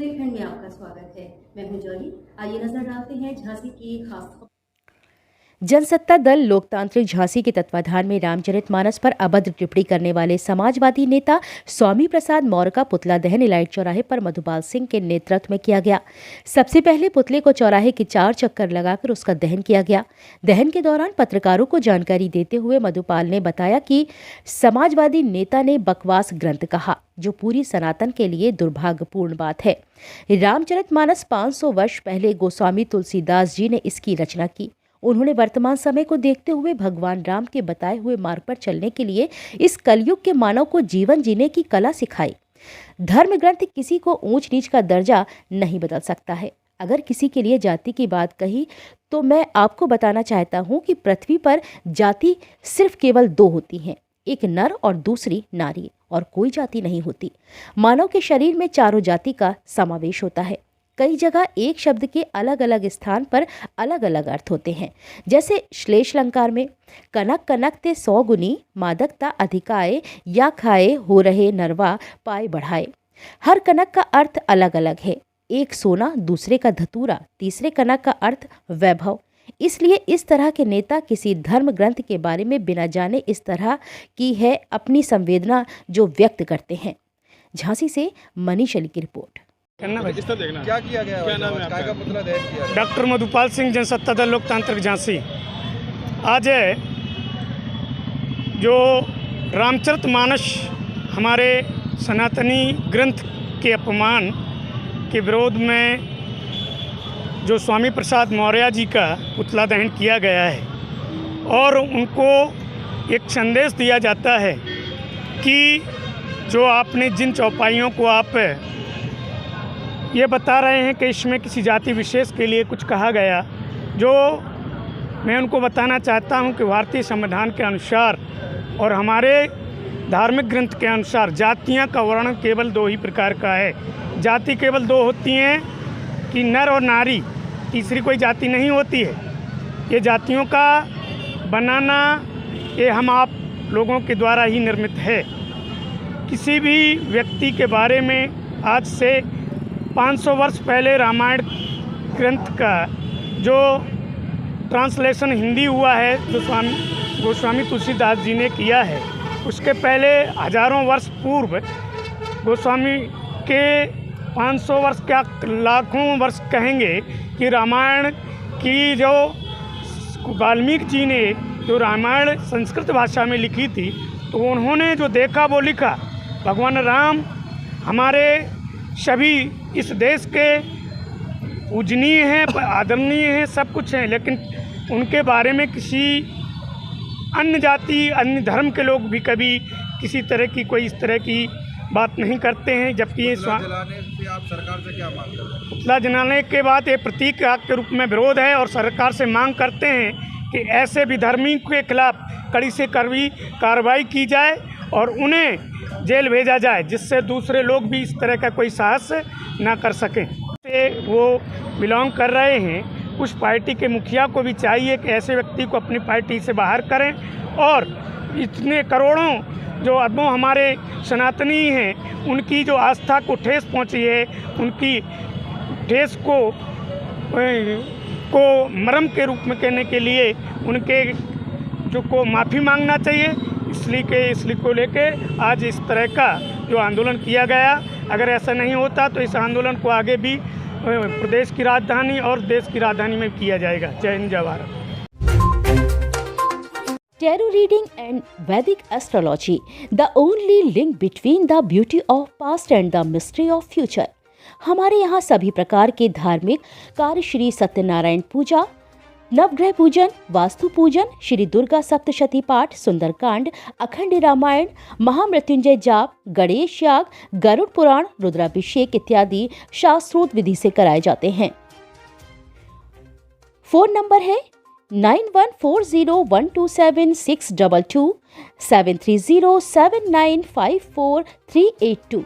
बुंदेलखंड में आपका स्वागत है। मैं हूं जॉली। आइए नजर डालते हैं झांसी की खास खबर। जनसत्ता दल लोकतांत्रिक झांसी के तत्वाधान में रामचरितमानस पर अभद्र टिप्पणी करने वाले समाजवादी नेता स्वामी प्रसाद मौर्य का पुतला दहन इलाइट चौराहे पर मधुपाल सिंह के नेतृत्व में किया गया। सबसे पहले पुतले को चौराहे के 4 चक्कर लगाकर उसका दहन किया गया। दहन के दौरान पत्रकारों को जानकारी देते हुए मधुपाल ने बताया कि समाजवादी नेता ने बकवास ग्रंथ कहा, जो पूरी सनातन के लिए दुर्भाग्यपूर्ण बात है। रामचरितमानस 500 वर्ष पहले गोस्वामी तुलसीदास जी ने इसकी रचना की। उन्होंने वर्तमान समय को देखते हुए भगवान राम के बताए हुए मार्ग पर चलने के लिए इस कलयुग के मानव को जीवन जीने की कला सिखाई। धर्म ग्रंथ किसी को ऊंच नीच का दर्जा नहीं बदल सकता है। अगर किसी के लिए जाति की बात कही तो मैं आपको बताना चाहता हूं कि पृथ्वी पर जाति सिर्फ केवल 2 होती हैं, एक नर और दूसरी नारी, और कोई जाति नहीं होती। मानव के शरीर में चारों जाति का समावेश होता है। कई जगह एक शब्द के अलग अलग स्थान पर अलग अलग अर्थ होते हैं। जैसे श्लेष अलंकार में कनक कनक ते 100 गुनी, मादकता अधिकाए या खाए हो रहे नरवा पाए बढ़ाए। हर कनक का अर्थ अलग अलग है। एक सोना, दूसरे का धतूरा, तीसरे कनक का अर्थ वैभव। इसलिए इस तरह के नेता किसी धर्म ग्रंथ के बारे में बिना जाने इस तरह की है अपनी संवेदना जो व्यक्त करते हैं। झांसी से मनीष अली की रिपोर्ट। क्या किया गया? क्या नाम है आपका? पुतला दहन किया? डॉक्टर मधुपाल सिंह, जनसत्ता दल लोकतांत्रिक झांसी। आज जो रामचरितमानस हमारे सनातनी ग्रंथ के अपमान के विरोध में जो स्वामी प्रसाद मौर्य जी का पुतला दहन किया गया है और उनको एक संदेश दिया जाता है कि जो आपने जिन चौपाइयों को आप ये बता रहे हैं कि इसमें किसी जाति विशेष के लिए कुछ कहा गया, जो मैं उनको बताना चाहता हूं कि भारतीय संविधान के अनुसार और हमारे धार्मिक ग्रंथ के अनुसार जातियां का वर्णन केवल 2 ही प्रकार का है। जाति केवल 2 होती हैं कि नर और नारी, तीसरी कोई जाति नहीं होती है। ये जातियों का बनाना ये हम आप लोगों के द्वारा ही निर्मित है। किसी भी व्यक्ति के बारे में आज से 500 वर्ष पहले रामायण ग्रंथ का जो ट्रांसलेशन हिंदी हुआ है, जो गोस्वामी तुलसीदास जी ने किया है, उसके पहले हजारों वर्ष पूर्व गोस्वामी के 500 वर्ष क्या लाखों वर्ष कहेंगे कि रामायण की जो वाल्मीकि जी ने जो रामायण संस्कृत भाषा में लिखी थी, तो उन्होंने जो देखा वो लिखा। भगवान राम हमारे सभी इस देश के पूजनीय हैं, आदरणीय हैं, सब कुछ हैं, लेकिन उनके बारे में किसी अन्य जाति, अन्य धर्म के लोग भी कभी किसी तरह की कोई इस तरह की बात नहीं करते हैं। जबकि पुतला जलाने से आप सरकार से क्या मांग करते हैं? पुतला जलाने के बाद ये प्रतीक के रूप में विरोध है और सरकार से मांग करते हैं कि ऐसे विधर्मी के खिलाफ कड़ी से कड़ी कार्रवाई की जाए और उन्हें जेल भेजा जाए, जिससे दूसरे लोग भी इस तरह का कोई साहस ना कर सकें। से वो बिलोंग कर रहे हैं, उस पार्टी के मुखिया को भी चाहिए कि ऐसे व्यक्ति को अपनी पार्टी से बाहर करें और इतने करोड़ों जो अरबों हमारे सनातनी हैं, उनकी जो आस्था को ठेस पहुंची है, उनकी ठेस को मरम के रूप में कहने के लिए उनके जो को माफ़ी मांगना चाहिए। इसलिए को लेके आज इस तरह का जो आंदोलन किया गया। अगर ऐसा नहीं होता तो इस आंदोलन को आगे भी प्रदेश की राजधानी और देश की राजधानी में किया जाएगा। जय हिंद, जय Bharat. Tarot reading and Vedic astrology, the only link between the beauty of past and the mystery of future। हमारे यहाँ सभी प्रकार के धार्मिक कार्य, श्री सत्यनारायण पूजा, नवग्रह पूजन, वास्तु पूजन, श्री दुर्गा सप्तशती पाठ, सुंदरकांड, अखंड रामायण, महामृत्युंजय जाप, गणेश याग, गरुड़ पुराण, रुद्राभिषेक इत्यादि शास्त्रोक्त विधि से कराए जाते हैं। फोन नंबर है 9140127622, 7307954382।